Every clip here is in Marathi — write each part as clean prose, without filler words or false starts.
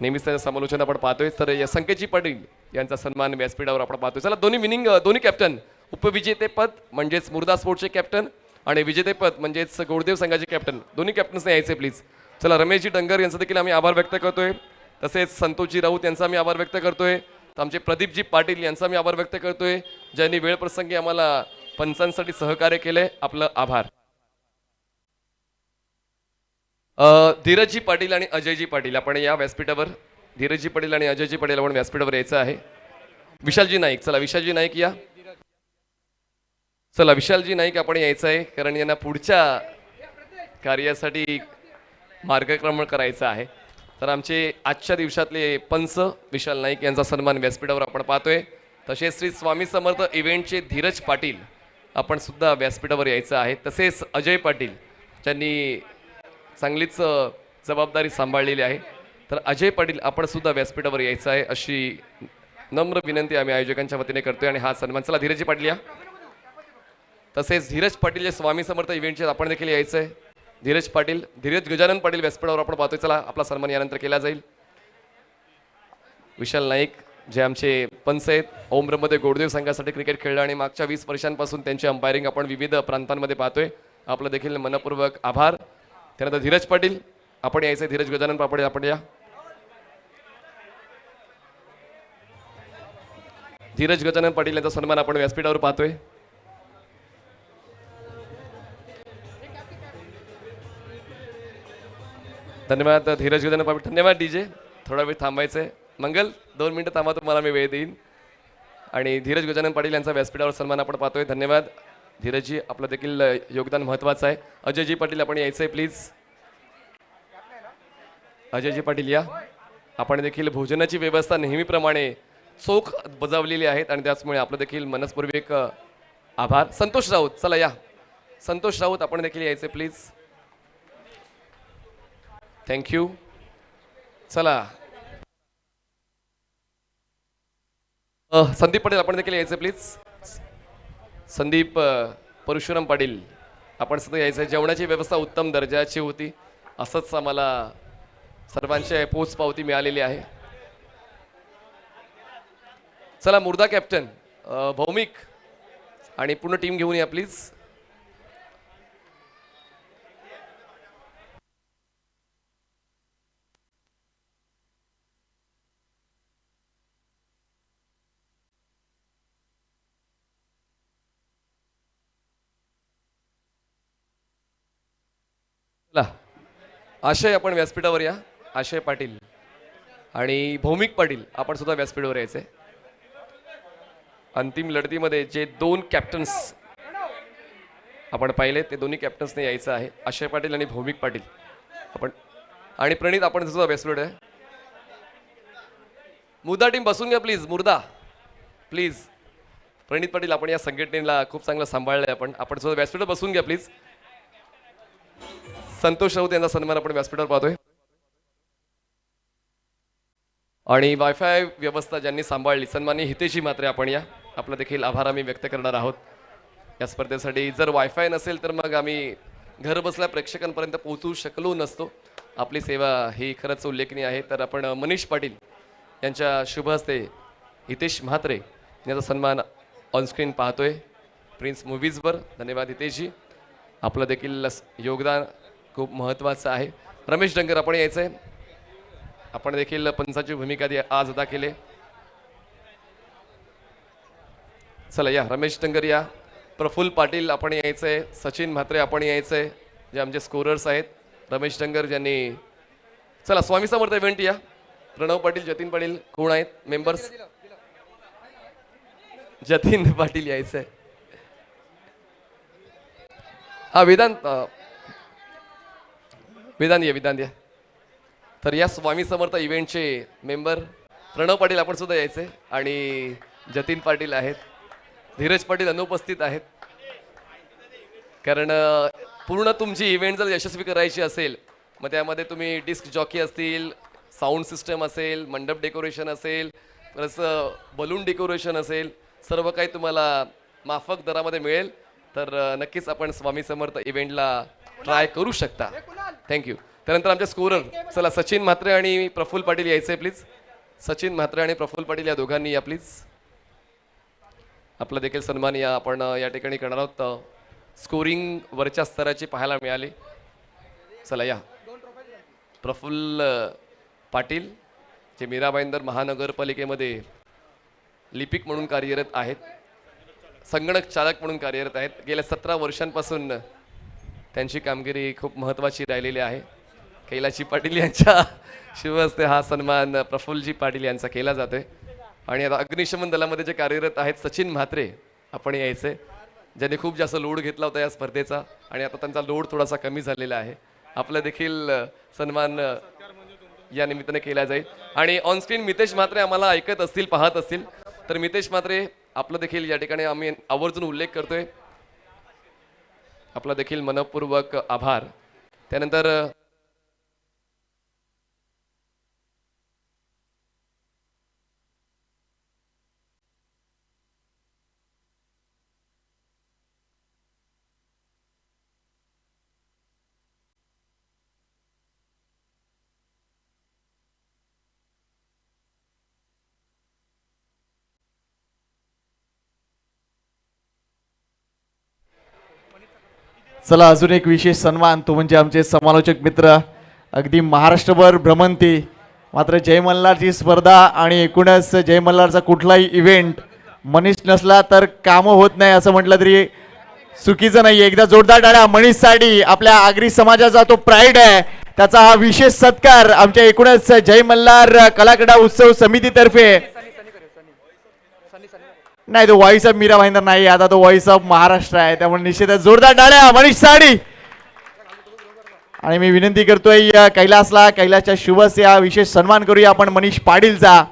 नेहमीच त्याचं समालोचन आपण पाहतोय. तर या संकेतजी पाटील यांचा सन्मान व्यासपीठावर आपण पाहतोय. चला दोन्ही कॅप्टन, उपविजेतेपद म्हणजेच मुर्दा स्पोर्ट्सचे कॅप्टन आणि विजेतेपद म्हणजेच गोडदेव संघाचे कॅप्टन, दोन्ही कॅप्टन्सने यायचे प्लीज. चला रमेशजी डंगर यांचा देखील आम्ही आभार व्यक्त करतोय. तसेच संतोषजी राऊत यांचा आम्ही आभार व्यक्त करतोय. आमचे प्रदीपजी पाटील यांचा मी आभार व्यक्त करतोय, ज्यांनी वेळ प्रसंगी आम्हाला पंचांसाठी सहकार्य केले. आपलं आभार. धीरजजी पाटील आणि अजयजी पाटील आपण या व्यासपीठावर, धीरजजी पाटील आणि अजयजी पाटील आपण व्यासपीठावर यायचं आहे. विशालजी नाईक, चला विशालजी नाईक या. चला विशालजी नाईक आपण यायचं आहे, कारण यांना पुढच्या कार्यासाठी मार्गक्रमण करायचं आहे. तर आमचे आजच्या दिवसातले पंच विशाल नाईक यांचा सन्मान व्यासपीठावर आपण पाहतोय. तसेच श्री स्वामी समर्थ इव्हेंटचे धीरज पाटील आपण सुद्धा व्यासपीठावर यायचं आहे. तसेच अजय पाटील ज्यांनी चांगलीच जबाबदारी सांभाळलेली आहे. तर अजय पाटील आपण सुद्धा व्यासपीठावर यायचं आहे अशी नम्र विनंती आम्ही आयोजकांच्या वतीने करतोय. आणि हा सन्मान, चला धीरजजी पाटील या. तसेच धीरज पाटील जे स्वामी समर्थ इव्हेंटचे आपण देखील यायचं आहे. धीरज पाटील, धीरज गजानन पाटील व्यासपीठावर आपण पाहतोय. चला आपला सन्मान यानंतर केला जाईल. विशाल नाईक जे आमचे पंच आहेत, ओमरमध्ये गोडदेव संघासाठी क्रिकेट खेळलं आणि मागच्या 20 वर्षांपासून त्यांची अंपायरिंग आपण विविध प्रांतांमध्ये पाहतोय. आपलं देखील मनपूर्वक आभार. त्यानंतर धीरज पाटील आपण यायचं. धीरज गजानन पापडे आपण या. धीरज गजानन पाटील यांचा सन्मान आपण व्यासपीठावर पाहतोय. धन्यवाद धीरज गजानन पाटील. धन्यवाद डीजे, थोडा वेळ थांबायचंय. मंगल 2 मिनिटं थांबा, तुम्हाला मी वेळ देईन. आणि धीरज गजानन पाटील यांचा व्यासपीठावर सन्मान आपण पाहतोय. धन्यवाद धीरजजी, आपलं देखील योगदान महत्त्वाचं आहे. अजयजी पाटील आपण यायचंय प्लीज. अजयजी पाटील या. आपण देखील भोजनाची व्यवस्था नेहमीप्रमाणे चोख बजावलेली आहेत आणि त्याचमुळे आपलं देखील मनस्पूर्वक आभार. संतोष राऊत, चला या. संतोष राऊत आपण देखील यायचे प्लीज. थँक्यू. चला संदीप पाटील आपण देखील यायचे प्लीज. संदीप परशुराम पाटील आपण सुद्धा यायचं. जेवणाची व्यवस्था उत्तम दर्जाची होती, असंच आम्हाला सर्वांच्या पोच पावती मिळालेली आहे. चला मुर्दा कॅप्टन भौमिक आणि पूर्ण टीम घेऊन या प्लीज. चला आशय आपण व्यासपीठावर या. आशय पाटील आणि भौमिक पाटील आपण सुद्धा व्यासपीठावर यायचे. अंतिम लढतीमध्ये जे 2 कॅप्टन्स आपण पाहिले ते दोन्ही कॅप्टन्सने यायचं आहे. आशय पाटील आणि भौमिक पाटील आपण, आणि प्रणित आपण सुद्धा व्यासपीठ आहे. मुर्दा टीम बसून घ्या प्लीज. मुर्दा प्लीज. प्रणित पाटील आपण या संघटनेला खूप चांगलं सांभाळलंय. आपण सुद्धा व्यासपीठावर बसून घ्या प्लीज. संतोष राऊत यांचा सन्मान आपण व्यासपीठावर पाहतोय. आणि वायफाय व्यवस्था ज्यांनी सांभाळली सन्माननीय हितेशी म्हात्रे आपण या. आपला देखील आभार आम्ही व्यक्त करणार आहोत या स्पर्धेसाठी. जर वायफाय नसेल तर मग आम्ही घर बसल्या प्रेक्षकांपर्यंत पोहोचू शकलो नसतो. आपली सेवा ही खरंच उल्लेखनीय आहे. तर आपण मनीष पाटील यांच्या शुभ हस्ते हितेश म्हात्रे यांचा सन्मान ऑनस्क्रीन पाहतोय प्रिन्स मूव्हीजवर. धन्यवाद हितेशजी, आपलं देखील योगदान खूप महत्त्वाचं आहे. रमेश डंगर आपण यायचंय. आपण देखील पंचाची भूमिका आज अदा केली. चला या रमेश डंगर या. प्रफुल्ल पाटील आपण यायचंय. सचिन म्हात्रे आपण यायचंय, जे आमचे स्कोरर्स आहेत. रमेश डंगर ज्यांनी, चला स्वामी समर्थ इव्हेंट या. प्रणव पाटील, जतीन पाटील कोण आहेत मेंबर्स? जतीन पाटील यायचंय. हा वेदांत, वेदांत या. तर या स्वामी समर्थ इव्हेंटचे मेंबर प्रणव पाटील आपण सुद्धा यायचे आणि जतीन पाटील आहेत. धीरज पाटील अनुपस्थित आहेत, कारण पूर्ण तुमची इव्हेंट जर यशस्वी करायची असेल मग त्यामध्ये तुम्ही डिस्क जॉकी असतील, साऊंड सिस्टम असेल, मंडप डेकोरेशन असेल, प्लस बलून डेकोरेशन असेल, सर्व काही तुम्हाला माफक दरामध्ये मिळेल. तर नक्कीच आपण स्वामी समर्थ इव्हेंटला ट्राय करू शकता. थँक्यू. त्यानंतर आमचे स्कोरर चला सचिन म्हात्रे आणि प्रफुल्ल पाटील यायचे प्लीज. सचिन म्हात्रे आणि प्रफुल्ल पाटील या दोघांनी या प्लीज. आपला देखील सन्मान या आपण या ठिकाणी करणार आहोत. स्कोरिंग वरच्या स्तराची पाहायला मिळाली. चला या. प्रफुल्ल पाटील जे मीरा भाईंदर महानगरपालिकेमध्ये लिपिक म्हणून कार्यरत आहेत, संगणक चालक म्हणून कार्यरत आहेत. गेल्या 17 वर्षांपासून त्यांची कामगिरी खूप महत्त्वाची राहिलेली आहे. कैलाशी पाटील यांच्या शुभ हस्ते हा सन्मान प्रफुल्लजी पाटील यांचा केला जातोय. आणि आता अग्निशमन दलामध्ये जे कार्यरत आहेत सचिन म्हात्रे आपण यायचे, ज्यांनी खूप जास्त लोड घेतला होता या स्पर्धेचा आणि आता त्यांचा लोड थोडासा कमी झालेला आहे. आपला देखील सन्मान या निमित्ताने केला जाईल. आणि ऑनस्क्रीन मितेश म्हात्रे आम्हाला ऐकत असतील, पाहत असतील तर मितेश म्हात्रे आपलं देखील या ठिकाणी आम्ही आवर्जून उल्लेख करतोय. आपला देखील मनपूर्वक आभार. त्यानंतर चला अजून एक विशेष सन्मान, तो म्हणजे आमचे समालोचक मित्र अगदी महाराष्ट्रभर भ्रमंती. मात्र जय मल्हारची स्पर्धा आणि एकूणच जय मल्हारचा कुठलाही इव्हेंट मनीष नसला तर कामं होत नाही असं म्हटलं तरी चुकीचं नाही. एकदा जोरदार टाळ्या मनीष साठी. आपल्या आगरी समाजाचा तो प्राईड आहे, त्याचा हा विशेष सत्कार आमच्या एकूणच जय मल्हार कलाक्रीडा उत्सव समितीतर्फे. नाही तो व्हॉइस ऑफ मीरा भाईंदर नाही, आता तो व्हॉइस ऑफ महाराष्ट्र आहे, त्यामुळे निश्चितच जोरदार टाळ्या मनीष साडी. आणि मी विनंती करतोय कैलासला, कैलासच्या शुभस्य हा विशेष सन्मान करूया आपण मनीष पाटीलचा.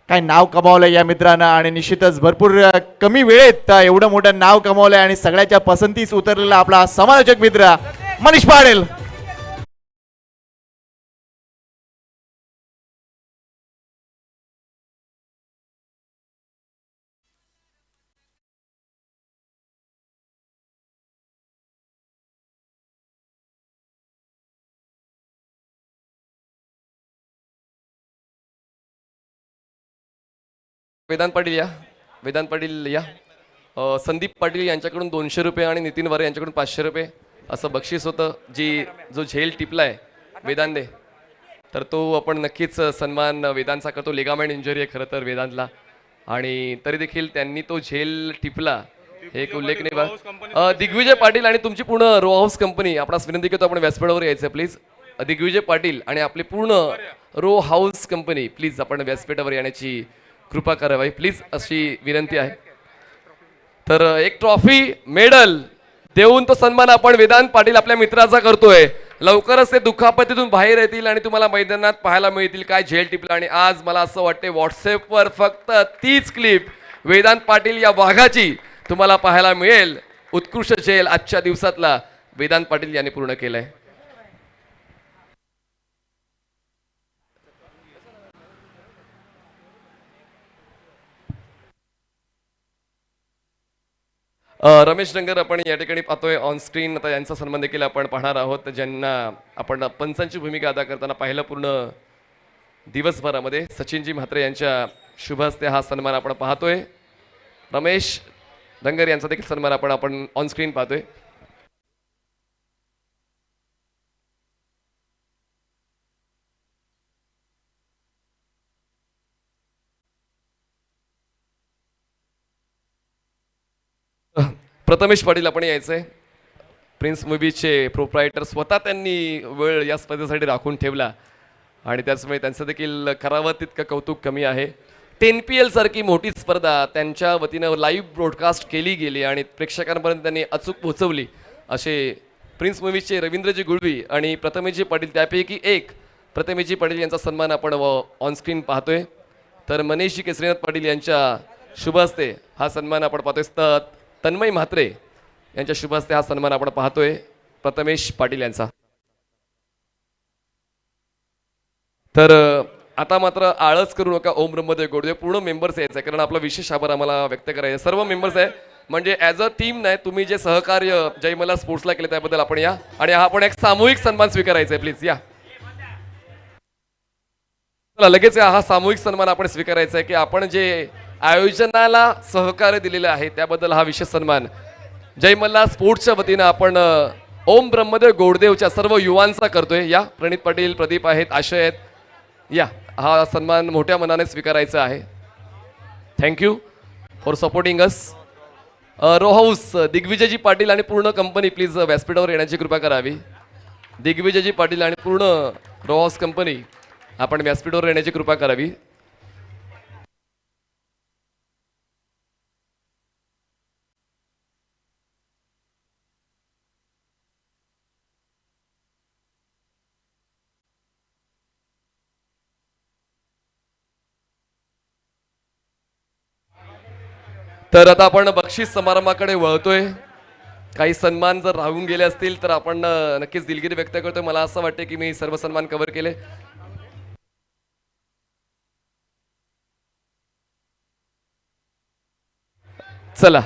काय नाव कमावलंय या मित्रानं आणि निश्चितच भरपूर कमी वेळेत एवढं मोठं नाव कमावलंय आणि सगळ्याच्या पसंतीस उतरलेला आपला समालोचक मित्र मनीष पाटील. वेदांत पाटील या. वेदांत पाटील या. संदीप पाटील यांच्याकडून 200 रुपये आणि नितीन वारे यांच्याकडून 500 रुपये असं बक्षीस होतं. जो झेल टिपलाय वेदांतने, तर तो आपण नक्कीच सन्मान वेदांतचा करतो. लिगामेंट इंजुरी आहे खरं तर वेदांतला, आणि तरी देखील त्यांनी तो झेल टिपला हे एक उल्लेखनीय. दिग्विजय पाटील आणि तुमची पूर्ण रो हाऊस कंपनी, आपणास विनंती करतो आपण व्यासपीठावर यायचं प्लीज. दिग्विजय पाटील आणि आपली पूर्ण रो हाऊस कंपनी प्लीज आपण व्यासपीठावर येण्याची कृपा करावी प्लीज अशी विनंती आहे. तर एक ट्रॉफी मेडल देऊन तो सन्मान आपण वेदांत पाटील आपल्या मित्राचा करतोय. लवकरच ते दुखापतीतून बाहेर येतील आणि तुम्हाला मैदानात पाहायला मिळतील काय झेल टिपला. आणि आज मला असं वाटते व्हॉट्सअपवर फक्त तीच क्लिप वेदांत पाटील या वाघाची तुम्हाला पाहायला मिळेल. उत्कृष्ट झेल आजच्या दिवसातला वेदांत पाटील यांनी पूर्ण केलंय. रमेश डंगर आपण या ठिकाणी पाहतोय ऑन स्क्रीन. आता यांचा सन्मान देखील आपण पाहणार आहोत, ज्यांना आपण पंचांची भूमिका अदा करताना पाहिलं पूर्ण दिवसभरामध्ये. सचिनजी म्हात्रे यांच्या शुभ हस्ते हा सन्मान आपण पाहतोय. रमेश डंगर यांचा देखील सन्मान आपण ऑन स्क्रीन पाहतोय. प्रथमेश पाटील आपण यायचंय. प्रिन्स मूवीचे प्रोप्रायटर स्वतः त्यांनी वेळ या स्पर्धेसाठी राखून ठेवला आणि त्याचमुळे त्यांचं देखील करावं तितकं कौतुक कमी आहे. 10PL सारखी मोठी स्पर्धा त्यांच्या वतीनं लाईव्ह ब्रॉडकास्ट केली गेली आणि प्रेक्षकांपर्यंत त्यांनी अचूक पोहोचवली असे प्रिन्स मूवीचे रवींद्रजी गुळवी आणि प्रथमेशजी पाटील त्यापैकी एक प्रथमेशजी पाटील यांचा सन्मान आपण ऑनस्क्रीन पाहतोय. तर मनीषजी केसरीनाथ पाटील यांच्या शुभ हस्ते हा सन्मान आपण पाहतोय. तन्मय म्हात्रे यांच्या शुभ हस्ते हा सन्मान आपण पाहतोय प्रथमेश पाटील यांचा. तर आता मात्र आळस करू नका, ओम ब्रह्मदेव गोडदेव पूर्ण मेंबर्स यायचं आहे कारण आपला विशेष आभार आम्हाला व्यक्त करायचा. सर्व मेंबर्स आहे, म्हणजे ॲज अ टीम नाही, तुम्ही जे सहकार्य जय मला स्पोर्ट्सला केले त्याबद्दल आपण या. आणि हा आपण एक सामूहिक सन्मान स्वीकारायचा आहे, प्लीज या. चला लगेच या, हा सामूहिक सन्मान आपण स्वीकारायचा आहे की आपण जे आयोजनाला सहकार्य दिलेलं आहे त्याबद्दल हा विशेष सन्मान जय मल्हार स्पोर्ट्सच्या वतीनं आपण ओम ब्रह्मदेव गोडदेवच्या सर्व युवांचा करतोय. या प्रणित पाटील, प्रदीप आहेत, आशय आहेत, या हा सन्मान मोठ्या मनाने स्वीकारायचा आहे. Thank you for supporting us. Row house Digvijayji Patil आणि पूर्ण कंपनी प्लीज व्यासपीठावर येण्याची कृपा करावी. दिग्विजयजी पाटील आणि पूर्ण रो हाऊस कंपनी आपण व्यासपीठावर येण्याची कृपा करावी. तर आता आपण बक्षीस समारंभाकडे वळतोय. काही सन्मान जर राहून गेले असतील तर आपण नक्कीच दिलगिरी व्यक्त करतोय. मला असं वाटतं की मी सर्व सन्मान कव्हर केले. चला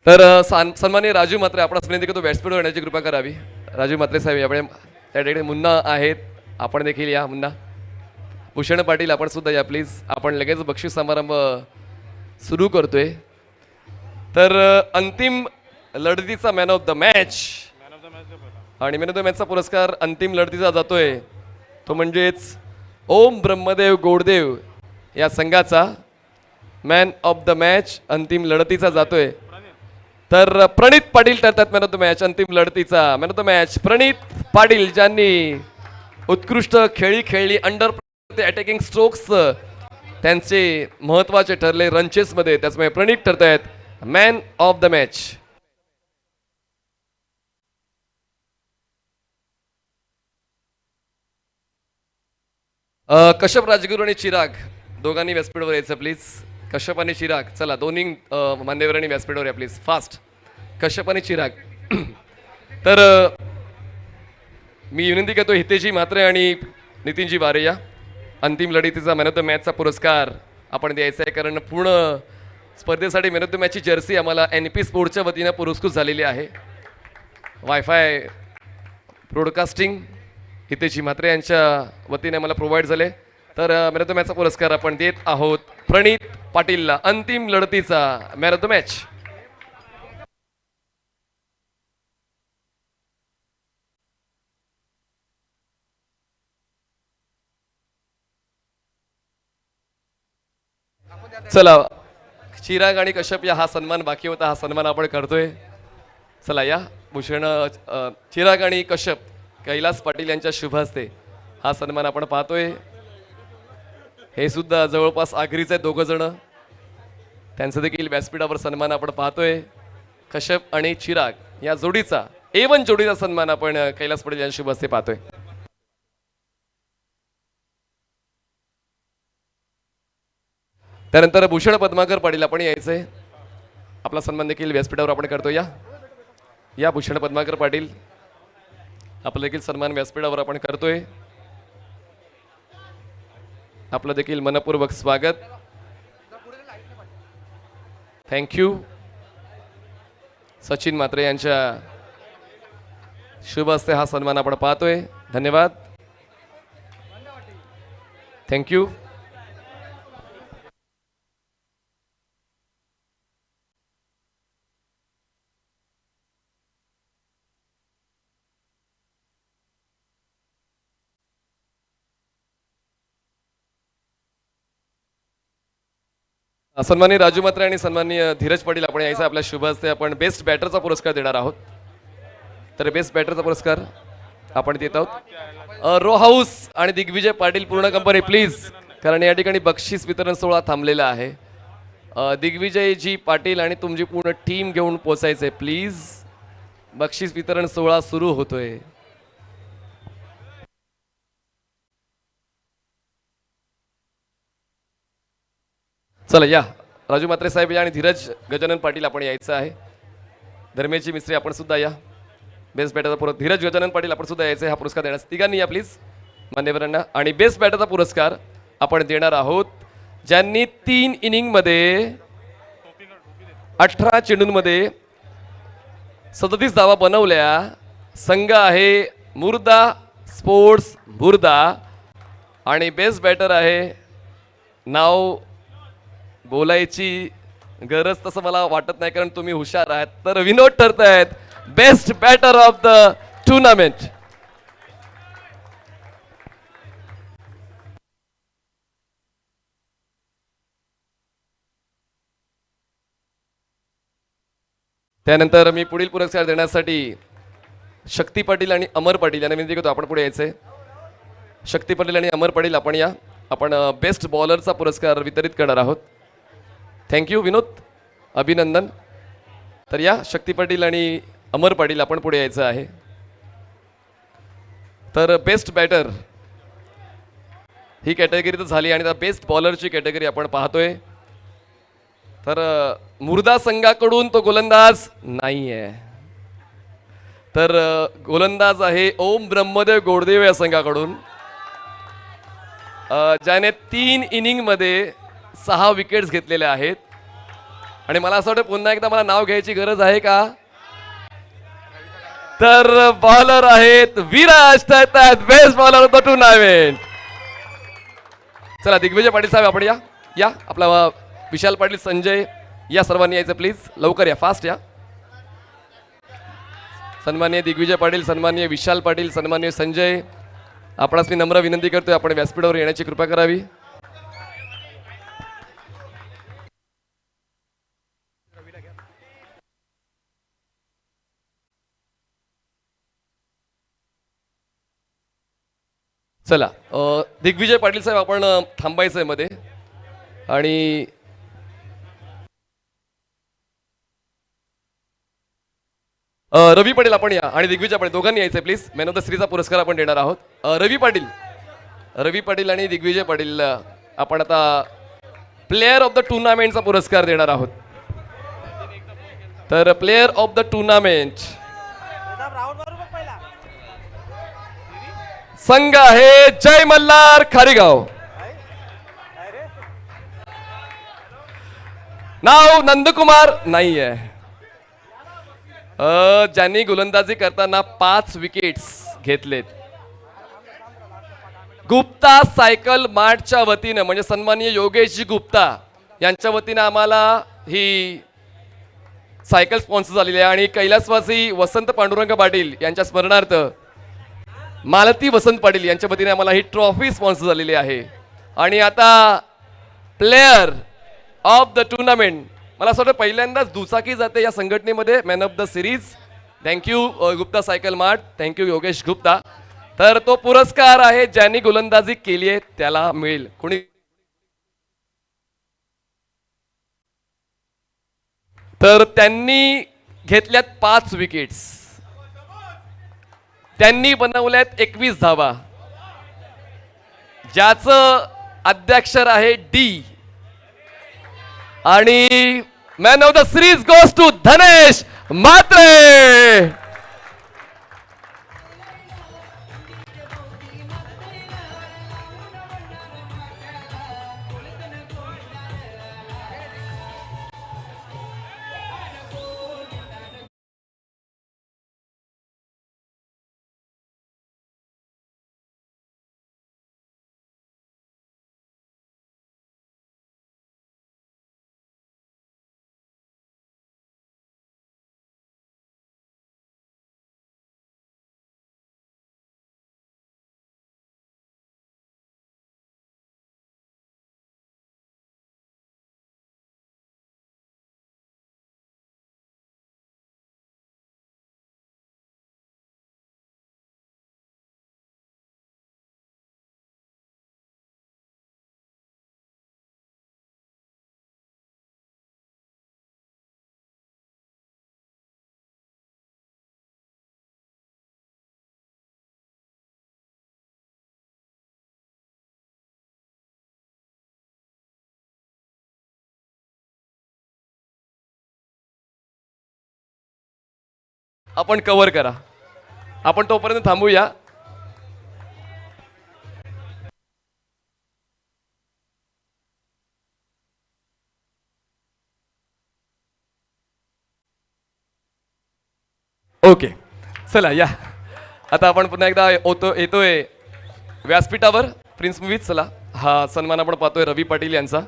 तर सन्माननीय राजू म्हात्रे आपण विनंती करतो व्यासपीठावर येण्याची कृपा करावी. राजू म्हात्रे साहेब यापुढे त्या ठिकाणी मुन्ना आहेत, आपण देखील या. मुन्ना भूषण पाटील आपण सुद्धा या प्लीज. आपण लगेच बक्षीस समारंभ सुरू करतोय. तर अंतिम लढतीचा मॅन ऑफ द मॅच आणि मॅन ऑफ द मॅचचा पुरस्कार अंतिम लढतीचा जातोय तो म्हणजेच ओम ब्रह्मदेव गोडदेव या संघाचा मॅन ऑफ द मॅच अंतिम लढतीचा जातोय. तर प्रणित पाटील ठरतात मॅन ऑफ द मॅच. अंतिम लढतीचा मॅन ऑफ द मॅच प्रणित पाटील, ज्यांनी उत्कृष्ट खेळी खेळली. अंडर अटॅकिंग स्ट्रोक्स त्यांचे महत्वाचे ठरले रनचेसमध्ये, त्याचमुळे प्रणित ठरत आहेत man of the match. Kashyap Rajguru आणि चिराग दोघांनी व्यासपीठावर यायचं प्लीज. कश्यप आणि चिराग, चला दोन्ही मान्यवरांनी व्यासपीठावर या प्लीज फास्ट. कश्यप आणि चिराग. तर मी विनंती करतो हितेजी म्हात्रे आणि नितीनजी वारे या. अंतिम लढतीचा मॅन ऑफ द मॅचचा पुरस्कार आपण द्यायचा आहे, कारण पूर्ण स्पर्धेसाठी मॅन ऑफ द मॅचची जर्सी आम्हाला NP स्पोर्ट्सच्या वतीनं पुरस्कृत झालेली आहे. वायफाय ब्रॉडकास्टिंग हितेजी म्हात्रे यांच्या वतीने आम्हाला प्रोव्हाइड झाले. तर मॅन ऑफ द मॅचचा पुरस्कार आपण देत आहोत प्रणित पाटीलला. अंतिम लढतीचा मॅन ऑफ द मॅच. चला चिराग आणि कश्यप या, हा सन्मान बाकी होता, हा सन्मान आपण करतोय. चला या भूषण चिराग आणि कश्यप कैलास पाटील यांच्या शुभ हस्ते हा सन्मान आपण पाहतोय. हे सुद्धा जवळपास आखरीचे आहेत दोघं जण, त्यांचं देखील व्यासपीठावर सन्मान आपण पाहतोय. कश्यप आणि चिराग या जोडीचा A1 जोडीचा सन्मान आपण कैलास पाटील यांच्या शुभ हस्ते पाहतोय. त्यानंतर भूषण पद्माकर पाटील आपण यायचंय. आपला सन्मान देखील व्यासपीठावर आपण करतो. या भूषण पद्माकर पाटील, आपलं देखील सन्मान व्यासपीठावर आपण करतोय. आपलं देखील मनपूर्वक स्वागत. थँक्यू. सचिन म्हात्रे यांच्या शुभ हस्ते हा सन्मान आपण पाहतोय. धन्यवाद. थँक्यू. सन्माननीय राजू म्हात्रे आणि सन्माननीय धीरज पाटील आपण यायचं. आपल्या शुभ हस्ते आपण बेस्ट बॅटरचा पुरस्कार देणार आहोत. तर बेस्ट बॅटरचा पुरस्कार आपण देत आहोत. रो हाऊस आणि दिग्विजय पाटील पूर्ण कंपनी प्लीज, कारण या ठिकाणी बक्षीस वितरण सोहळा थांबलेला आहे. दिग्विजयजी पाटील आणि तुमची पूर्ण टीम घेऊन पोचायचे प्लीज. बक्षीस वितरण सोहळा सुरू होतोय. चला या राजू म्हात्रे साहेब या आणि धीरज गजानन पाटील आपण यायचं आहे. धर्मेची मिस्त्री आपण सुद्धा या. बेस्ट बॅटरचा पुरस्कार धीरज गजानन पाटील आपण सुद्धा यायचं आहे. हा पुरस्कार देण्यास तिघांनी या प्लीज मान्यवरांना. आणि बेस्ट बॅटरचा पुरस्कार आपण देणार आहोत, ज्यांनी 3 इनिंगमध्ये 18 चेंडूंमध्ये 37 धावा बनवल्या. संघ आहे मुर्दा स्पोर्ट्स मुर्दा आणि बेस्ट बॅटर आहे, नाव बोलायची गरज तसं मला वाटत नाही कारण तुम्ही हुशार आहात, तर विनोद ठरत आहेत best batter of the tournament. त्यानंतर मी पुढील पुरस्कार देण्यासाठी शक्ती पाटील आणि अमर पाटील यांना विनंती करतो आपण पुढे यायचे. शक्ती पाटील आणि अमर पाटील आपण या. आपण बेस्ट बॉलरचा पुरस्कार वितरित करणार आहोत. थँक्यू विनोद, अभिनंदन. तर या शक्ती पाटील आणि अमर पाटील आपण पुढे यायचं आहे. तर बेस्ट बॅटर ही कॅटेगरी तर झाली आणि बेस्ट बॉलरची कॅटेगरी आपण पाहतोय. तर मुर्दा संघाकडून तो गोलंदाज नाही आहे, तर गोलंदाज आहे ओम ब्रह्मदेव गोडदेव या संघाकडून, ज्याने 3 इनिंगमध्ये 6 विकेट्स घेतलेल्या आहेत. आणि मला असं वाटतं पुन्हा एकदा मला नाव घ्यायची गरज आहे का? तर बॉलर आहेत विराज ठरतात best bowler of the tournament. चला दिग्विजय पाटील साहेब आपण या. या आपला विशाल पाटील, संजय या सर्वांनी यायचं प्लीज, लवकर या, फास्ट या. सन्माननीय दिग्विजय पाटील, सन्माननीय विशाल पाटील, सन्माननीय संजय, आपणास मी नम्र विनंती करतोय आपण व्यासपीठावर येण्याची कृपा करावी. चला दिग्विजय पाटील साहेब आपण थांबायचंय मध्ये. आणि रवी पाटील आपण या आणि दिग्विजय पाटील दोघांनी यायचंय प्लीज. मॅन ऑफ द सिरीजचा पुरस्कार आपण देणार आहोत. रवी पाटील आणि दिग्विजय पाटील आपण आता प्लेयर ऑफ द टुर्नामेंटचा पुरस्कार देणार आहोत. तर प्लेयर ऑफ द टुर्नामेंट संघ आहे जय मल्हार खारीगाव. नाव नंदकुमार नाही आहे. ज्यांनी गोलंदाजी करताना 5 विकेट्स घेतलेत. गुप्ता सायकल मार्टच्या वतीनं म्हणजे सन्माननीय योगेशजी गुप्ता यांच्या वतीनं आम्हाला ही सायकल स्पॉन्सर झालेली आहे. आणि कैलासवासी वसंत पांडुरंग पाटील यांच्या स्मरणार्थ मालती वसंत पाटील यांच्या वतीने आम्हाला ही ट्रॉफी स्पॉन्सर झालेली आहे. आणि आता प्लेयर ऑफ द टुर्नामेंट मला असं वाटतं पहिल्यांदाच दुचाकी जाते या संघटनेमध्ये man of the series. Thank you Gupta cycle mart, thank you Yogesh Gupta. तर तो पुरस्कार आहे ज्यांनी गोलंदाजी केली आहे त्याला मिळेल. कोणी तर त्यांनी घेतल्यात 5 विकेट्स, त्यांनी बनवल्यात 21 धावा, ज्याचं अध्यक्षर आहे डी. आणि man of the series goes to Dhanesh Mhatre. आपण कव्हर करा, आपण तोपर्यंत थांबूया. ओके, चला या. आता आपण पुन्हा एकदा येतोय व्यासपीठावर. प्रिन्स मूवीज, चला हा सन्मान आपण पाहतोय रवी पाटील यांचा.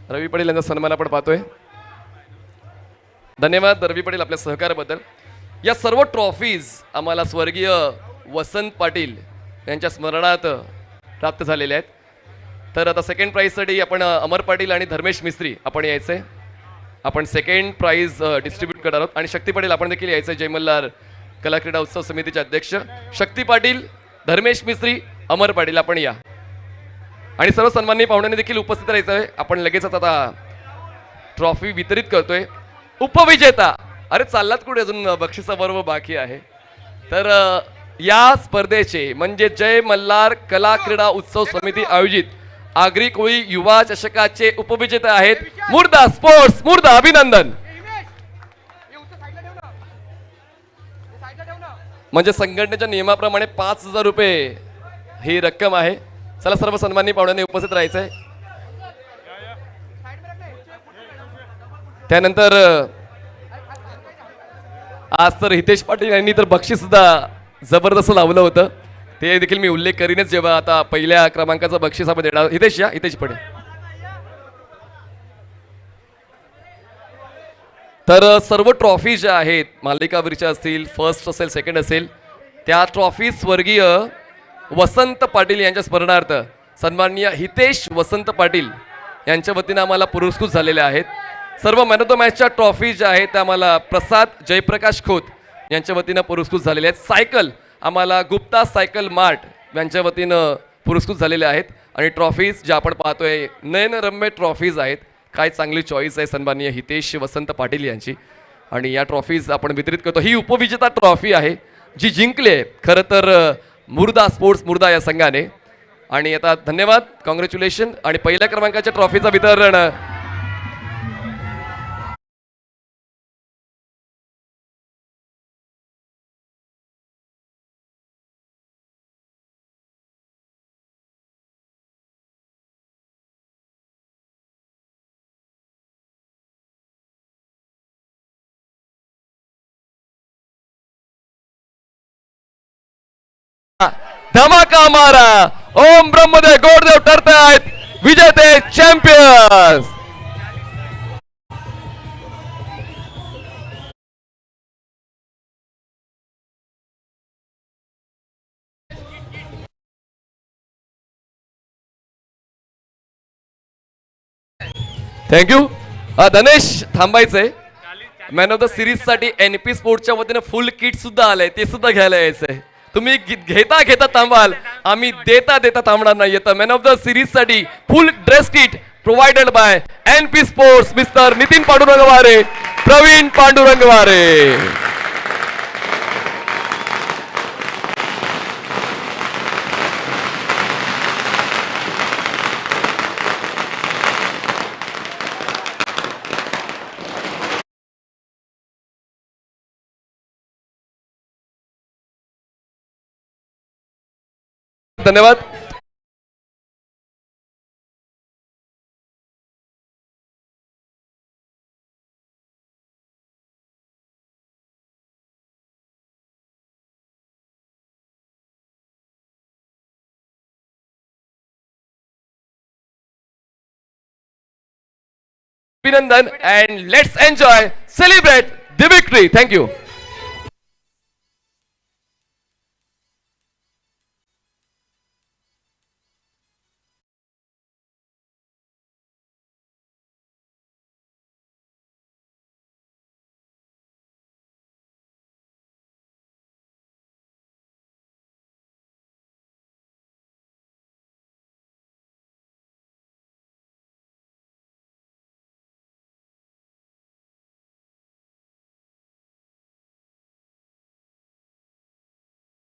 रवी पाटील यांचा सन्मान आपण पाहतोय. धन्यवाद रवी पाटील आपल्या सहकार्याबद्दल. या सर्व ट्रॉफीज आम्हाला स्वर्गीय वसंत पाटील यांच्या स्मरणात प्राप्त झालेल्या आहेत. तर आता सेकंड प्राईजसाठी आपण अमर पाटील आणि धर्मेश मिस्त्री आपण यायचंय. आपण सेकंड प्राईज डिस्ट्रीब्यूट करणार आहोत. आणि शक्ती पाटील आपण देखील यायचं. जय मल्हार कला क्रीडा उत्सव समितीचे अध्यक्ष शक्ती पाटील, धर्मेश मिस्त्री, अमर पाटील आपण या. आणि सर्व सन्माननीय पाहुण्यांनी देखील उपस्थित राहायचं आहे. आपण लगेचच आता ट्रॉफी वितरित करतोय. उपविजेता, अरे चाललात कुठे, अजून बक्षिसाबरोबर बाकी आहे. तर या स्पर्धेचे म्हणजे जय मल्हार कला क्रीडा उत्सव समिती आयोजित आगरी कोळी युवा चषकाचे उपविजेते आहेत मुर्दा स्पोर्ट्स मुर्दा. अभिनंदन. म्हणजे संघटनेच्या नियमाप्रमाणे 5,000 रुपये ही रक्कम आहे. चला सर्व सन्माननीय पाहुण्यांनी उपस्थित राहायचंय. त्यानंतर आज तर हितेश पाटील यांनी तर बक्षीस सुद्धा जबरदस्त लावलं होतं. ते देखील मी उल्लेख करीनच जेव्हा आता पहिल्या क्रमांकाचं बक्षीस आपण देणार. हितेश या, हितेश पडे. तर सर्व ट्रॉफी ज्या आहेत मालिकावीरच्या असतील, फर्स्ट असेल, सेकंड असेल, त्या ट्रॉफी स्वर्गीय वसंत पाटील यांच्या स्मरणार्थ सन्माननीय हितेश वसंत पाटील यांच्या वतीनं आम्हाला पुरस्कृत झालेल्या आहेत. सर्व मॅन ऑफ द मॅचच्या ट्रॉफी ज्या आहेत त्या आम्हाला प्रसाद जयप्रकाश खोत यांच्या वतीनं पुरस्कृत झालेल्या आहेत. सायकल आम्हाला गुप्ता सायकल मार्ट यांच्या वतीनं पुरस्कृत झालेल्या आहेत. आणि ट्रॉफीज ज्या आपण पाहतोय नयनरम्य ट्रॉफीज आहेत. काय चांगली चॉईस आहे सन्माननीय हितेश वसंत पाटील यांची. आणि या ट्रॉफीज आपण वितरित करतो. ही उपविजेता ट्रॉफी आहे जी जिंकली आहे खरं तर मुर्दा स्पोर्ट्स मुर्दा या संघाने. आणि आता धन्यवाद, कॉंग्रॅच्युलेशन. आणि पहिल्या क्रमांकाच्या ट्रॉफीचं वितरण धमाका मारा. ओम ब्रह्मदेव गोडदेव ठरते आहेत विजेते चॅम्पियन्स. थँक्यू. धनेश थांबायचंय. मॅन ऑफ द सिरीज साठी एनपी स्पोर्ट्सच्या वतीने फुल किट सुद्धा आलंय, ते सुद्धा घ्यायला यायचंय. तुम्ही घेता घेता थांबाल, आम्ही देता देता थांबणार नाही. येतं मॅन ऑफ द सिरीज साठी फुल dress kit provided bye NP sports mister Nitin Pandurang वारे, प्रवीण पांडुरंग वारे. धन्यवाद. अभिनंदन and let's enjoy, celebrate the victory. Thank you.